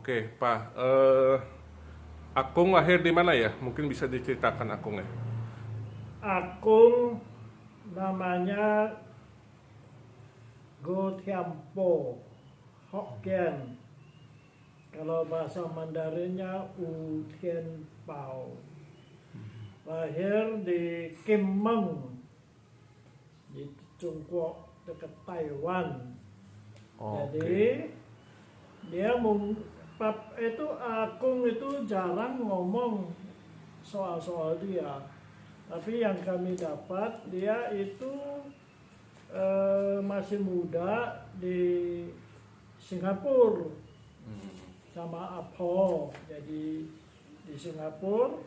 Oke, Pak. Akung lahir di mana ya? Mungkin bisa diceritakan Akung ya. Akung namanya Go Tiampo, Hokkien. Kalau bahasa Mandarinnya U Tien Pao. Lahir di Kim Meng, di Tiongkok dekat Taiwan. Jadi dia itu Akung itu jarang ngomong soal-soal dia. Tapi yang kami dapat dia itu masih muda di Singapura sama Apo. Jadi di Singapura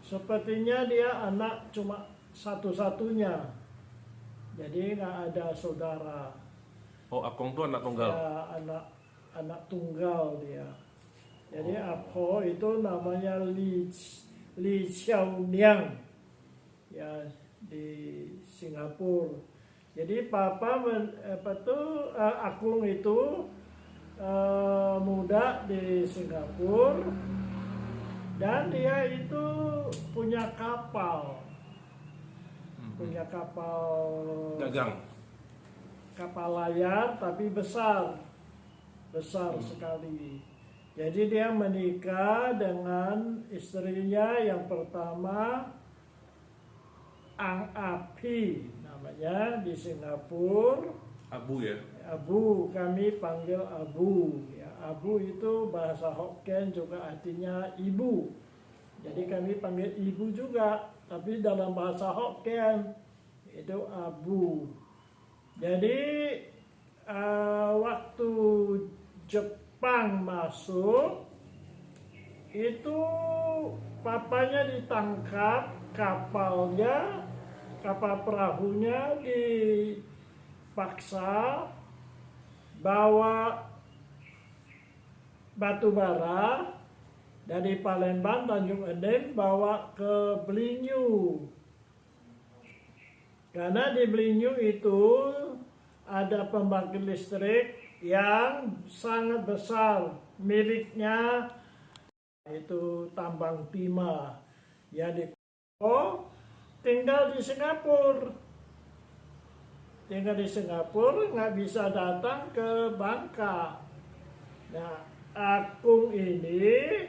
sepertinya dia anak cuma satu-satunya. Jadi nggak ada saudara. Oh, Akung tuh anak tunggal. Ya, anak tunggal dia. Jadi Apo itu namanya Li Xiaoniang ya di Singapura. Jadi Akung itu muda di Singapura dan dia itu punya kapal Dagang. kapal layar tapi besar sekali. Jadi dia menikah dengan istrinya yang pertama, Ang Api namanya, di Singapura. Abu ya. Abu, kami panggil Abu ya. Abu itu bahasa Hokkien juga artinya ibu. Jadi kami panggil ibu juga, tapi dalam bahasa Hokkien itu Abu. Jadi waktu Jepang masuk itu papanya ditangkap, kapal perahunya dipaksa bawa batu bara dari Palembang Tanjung Enem bawa ke Belinyu. Karena di Belinyu itu ada pembangkit listrik yang sangat besar, miliknya itu tambang timah. Ya tinggal di Singapura. Nggak bisa datang ke Bangka. Nah, Akung ini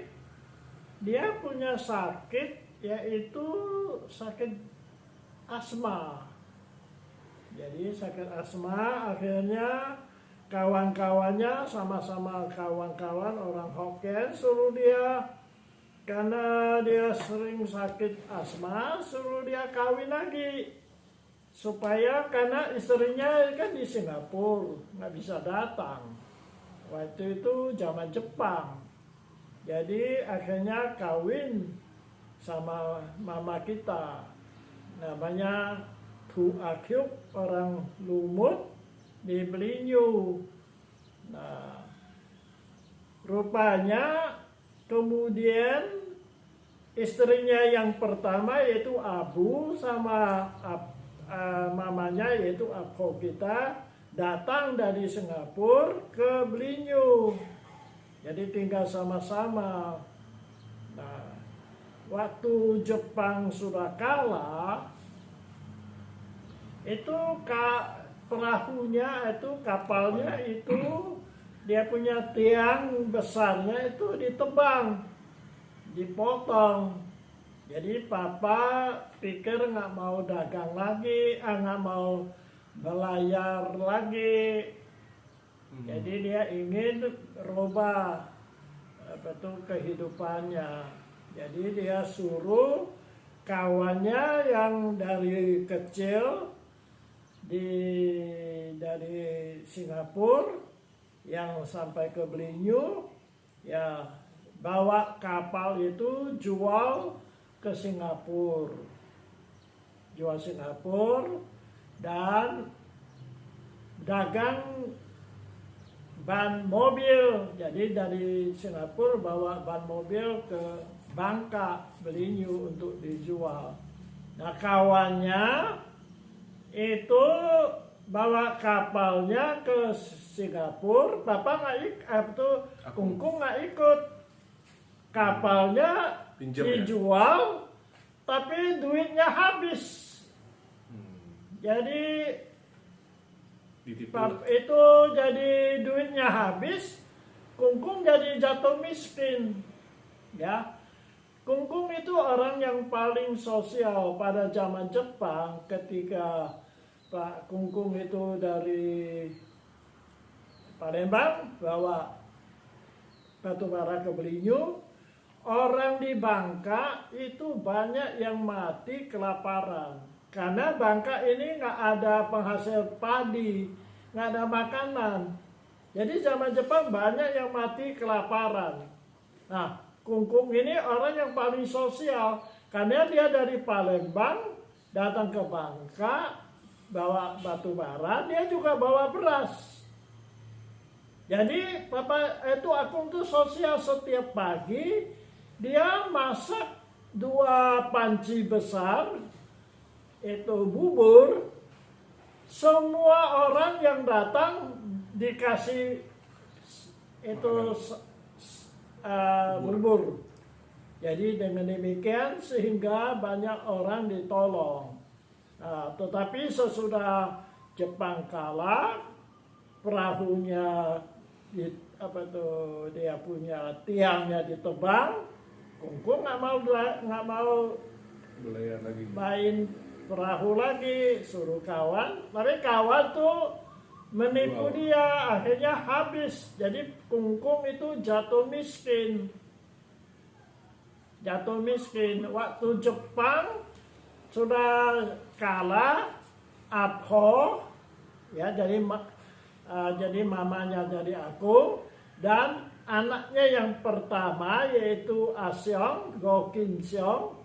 dia punya sakit, yaitu sakit asma. Jadi sakit asma, akhirnya kawan-kawannya sama-sama kawan-kawan orang Hokkien suruh dia, karena dia sering sakit asma, suruh dia kawin lagi. Supaya karena istrinya kan di Singapura, nggak bisa datang. Waktu itu zaman Jepang. Jadi akhirnya kawin sama mama kita. Namanya Tu Akyuk, orang Lumut di Belinyu. Nah, rupanya kemudian istrinya yang pertama yaitu Abu sama mamanya yaitu Apo kita datang dari Singapura ke Belinyu. Jadi tinggal sama-sama. Nah, waktu Jepang sudah kalah, itu perahunya itu kapalnya itu dia punya tiang besarnya itu ditebang, dipotong. Jadi papa pikir nggak mau dagang lagi, nggak mau belayar lagi. Jadi dia ingin rubah kehidupannya. Jadi dia suruh kawannya yang dari kecil dari Singapura yang sampai ke Belinyu, ya bawa kapal itu jual ke Singapura, dan dagang ban mobil. Jadi dari Singapura bawa ban mobil ke Bangka, Belinyu untuk dijual. Nah, kawannya itu bawa kapalnya ke Singapura, bapak Kungkung nggak ikut. Kapalnya Pinjam ya? dijual, tapi duitnya habis. Jadi Ditipu. itu jadi duitnya habis, Kungkung jadi jatuh miskin. Ya, Kungkung itu orang yang paling sosial pada zaman Jepang ketika Pak Kungkung itu dari Palembang bawa batu bara ke Belinyu. Orang di Bangka itu banyak yang mati kelaparan. Karena Bangka ini nggak ada penghasil padi, nggak ada makanan. Jadi zaman Jepang banyak yang mati kelaparan. Nah, Kungkung ini orang yang paling sosial. Karena dia dari Palembang datang ke Bangka, bawa batu bara, dia juga bawa beras. Jadi Bapak itu Akung tuh sosial. Setiap pagi dia masak 2 panci besar, itu bubur. Semua orang yang datang dikasih itu bubur. Jadi dengan demikian sehingga banyak orang ditolong. Tetapi sesudah Jepang kalah, perahunya dia punya tiangnya ditebang. Kungkung nggak mau Belayar lagi. main perahu lagi, suruh kawan. Tapi kawan tuh menipu dia, akhirnya habis. Jadi Kungkung itu jatuh miskin. Jatuh miskin. Waktu Jepang sudah kalah, Abho, ya jadi mamanya jadi Akung, dan anaknya yang pertama yaitu Asyong, Go Kin Seong,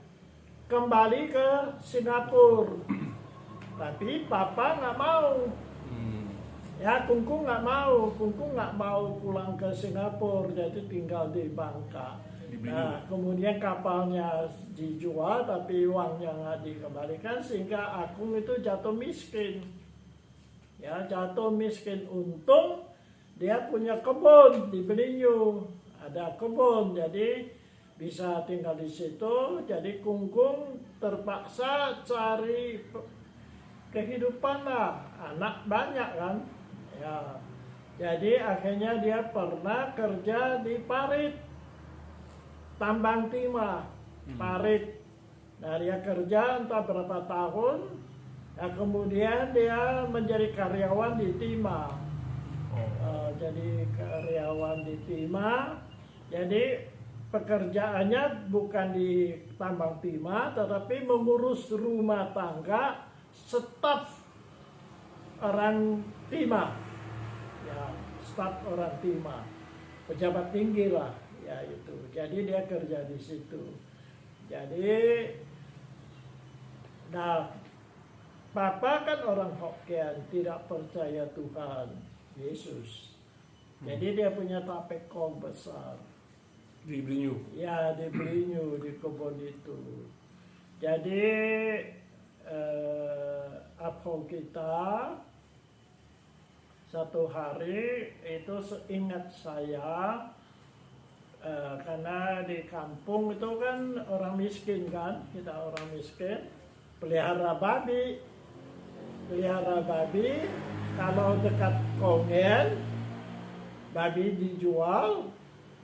kembali ke Singapura. Tapi papa nggak mau. Ya, Kungkung nggak mau. Kungkung nggak mau pulang ke Singapura, jadi tinggal di Bangka. Nah, kemudian kapalnya dijual, tapi uangnya nggak dikembalikan, sehingga Akung itu jatuh miskin. Ya, jatuh miskin. Untung dia punya kebun di Belinyu, ada kebun, jadi bisa tinggal di situ. Jadi Kungkung terpaksa cari kehidupan lah, anak banyak kan. Ya, jadi akhirnya dia pernah kerja di parit, tambang timah, parit. Nah, dia kerja entah berapa tahun, nah, kemudian dia menjadi karyawan di timah. Jadi karyawan di timah, jadi pekerjaannya bukan di tambang timah, tetapi mengurus rumah tangga staf orang timah. Ya, staf orang timah, pejabat tinggi lah, ya itu. Jadi dia kerja di situ. Jadi, nah, papa kan orang Hokkien, tidak percaya Tuhan Yesus. Jadi dia punya tapekong besar. Di Belinyu. Ya, di Belinyu, di kebun itu. Jadi Abho kita satu hari itu seingat saya, karena di kampung itu kan orang miskin kan, kita orang miskin, pelihara babi. Kalau dekat kongen, babi dijual,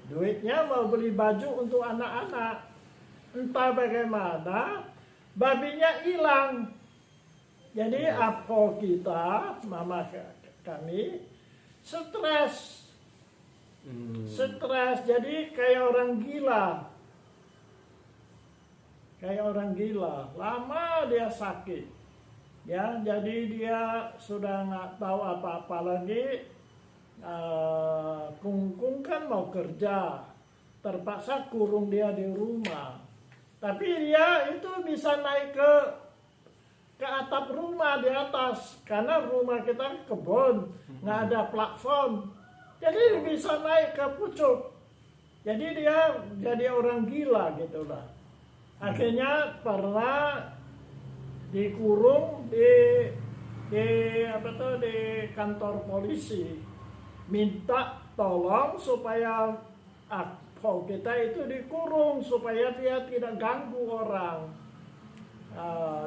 duitnya mau beli baju untuk anak-anak. Entah bagaimana, babinya hilang. Jadi Abho kita, mama kami, stres. Jadi kayak orang gila. Lama dia sakit. Ya, jadi dia sudah nggak tahu apa-apa lagi. Kungkung kan mau kerja, terpaksa kurung dia di rumah. Tapi dia itu bisa naik ke atap rumah di atas, karena rumah kita kebun, nggak ada platform. Jadi bisa naik ke pucuk. Jadi dia jadi orang gila gitulah. Akhirnya pernah dikurung di di kantor polisi, minta tolong supaya Apo kita itu dikurung supaya dia tidak ganggu orang.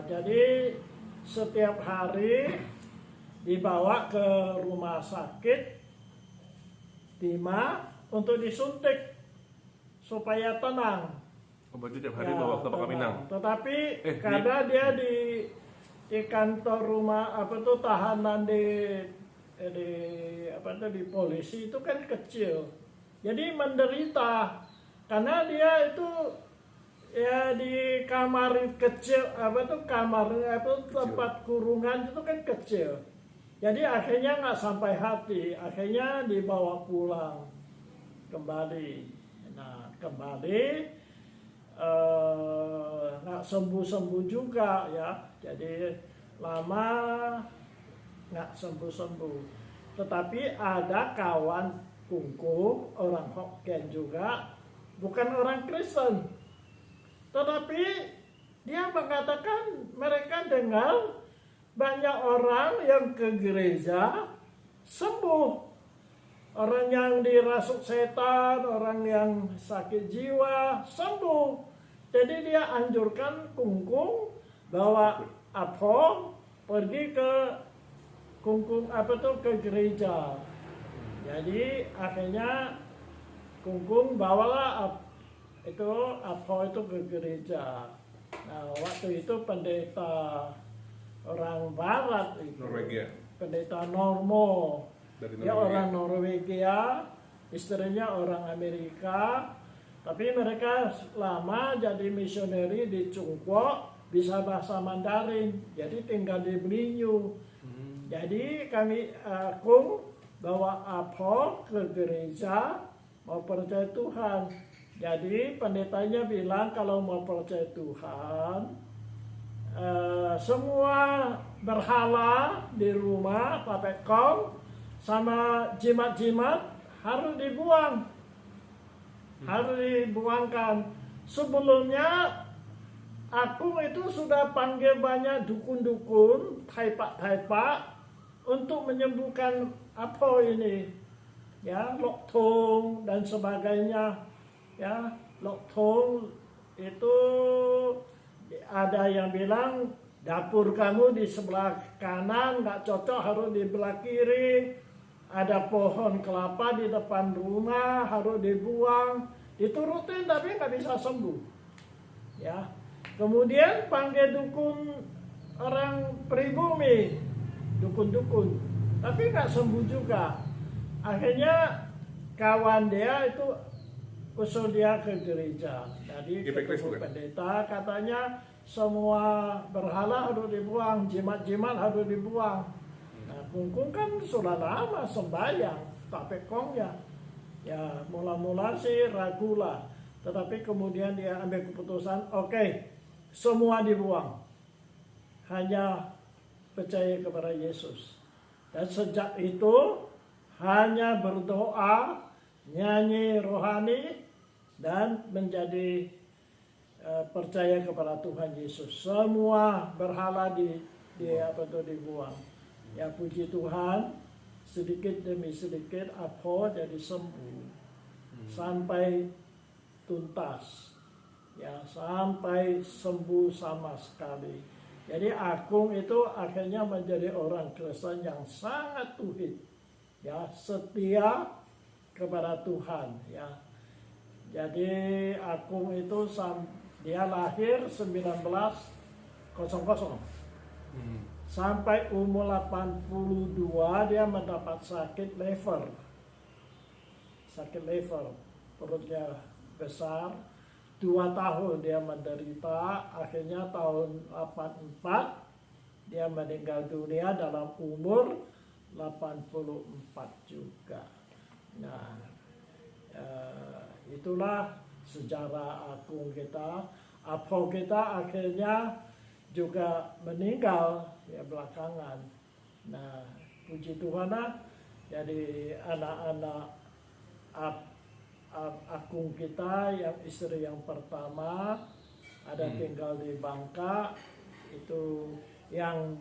Jadi setiap hari dibawa ke rumah sakit Timah untuk disuntik supaya tenang. Berarti tiap hari bawa ke Minang. Tetapi karena dia di kantor rumah tahanan di polisi itu kan kecil, jadi menderita karena dia itu ya di kamar kecil tempat kurungan itu kan kecil, jadi akhirnya nggak sampai hati, akhirnya dibawa pulang kembali. Nah kembali nggak sembuh juga ya, jadi lama nggak sembuh. Tetapi ada kawan kungku orang Hokkien juga, bukan orang Kristen, tetapi dia mengatakan mereka dengar banyak orang yang ke gereja sembuh. Orang yang dirasuk setan, orang yang sakit jiwa sembuh. Jadi dia anjurkan kungkung bahwa Apo pergi ke kungkung ke gereja. Jadi akhirnya kungkung bawalah Apo itu ke gereja. Nah waktu itu pendeta orang Barat itu, Norwegia. pendeta Normo. Dari Dia orang Norwegia, istrinya orang Amerika, tapi mereka lama jadi misioneri di Chungkwo, bisa bahasa Mandarin, jadi tinggal di Blinyu. Jadi kami Kung bawa Apo ke gereja mau percaya Tuhan. Jadi pendetanya bilang kalau mau percaya Tuhan, semua berhala di rumah Pak Kong sama jimat-jimat harus dibuang, harus dibuangkan. Sebelumnya aku itu sudah panggil banyak dukun-dukun, taipak-taipak untuk menyembuhkan apa ini, ya Lok Thong dan sebagainya, ya Lok Thong itu ada yang bilang dapur kamu di sebelah kanan nggak cocok, harus di sebelah kiri. Ada pohon kelapa di depan rumah harus dibuang, diturutin tapi nggak bisa sembuh. Ya, kemudian panggil dukun orang pribumi, dukun-dukun, tapi nggak sembuh juga. Akhirnya kawan dia itu usul dia ke gereja. Jadi ketemu pendeta, katanya semua berhala harus dibuang, jimat-jimat harus dibuang. Nah, kungkung kan sudah lama sembahyang, tak pekongnya. Ya, mula-mula sih ragulah. Tetapi kemudian dia ambil keputusan, oke, semua dibuang. Hanya percaya kepada Yesus. Dan sejak itu hanya berdoa, nyanyi rohani, dan menjadi percaya kepada Tuhan Yesus. Semua berhala dibuang. Ya puji Tuhan, sedikit demi sedikit Apo jadi sembuh sampai tuntas, ya sampai sembuh sama sekali. Jadi Akung itu akhirnya menjadi orang Kristen yang sangat tuhin, ya setia kepada Tuhan, ya. Jadi Akung itu dia lahir 1900. Sampai umur 82 dia mendapat sakit liver. Sakit liver, perutnya besar. 2 tahun dia menderita, akhirnya tahun 84 dia meninggal dunia dalam umur 84 juga. Nah, itulah sejarah Akung kita. Apo kita akhirnya juga meninggal ya belakangan. Nah, puji Tuhan lah. Jadi anak-anak Akung kita yang istri yang pertama ada tinggal di Bangka, itu yang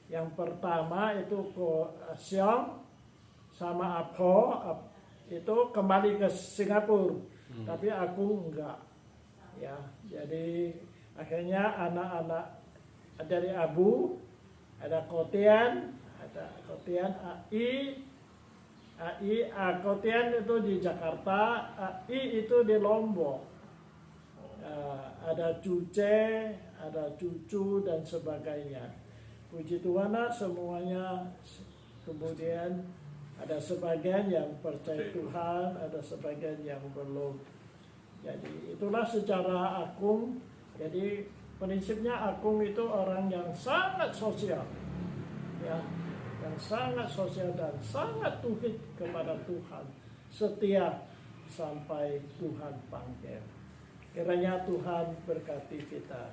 Yang pertama itu Siong sama Apo itu kembali ke Singapura, tapi aku enggak. Ya, jadi akhirnya anak-anak dari Abu ada Kotian AI, Kotian itu di Jakarta, AI itu di Lombok. Ada Cuce, ada Cucu dan sebagainya. Puji Tuhan semuanya. Kemudian ada sebagian yang percaya Tuhan, ada sebagian yang belum. Jadi itulah secara Akung. Jadi prinsipnya Akung itu orang yang sangat sosial, ya, yang sangat sosial dan sangat tuhid kepada Tuhan, setia sampai Tuhan panggil. Kiranya Tuhan berkati kita.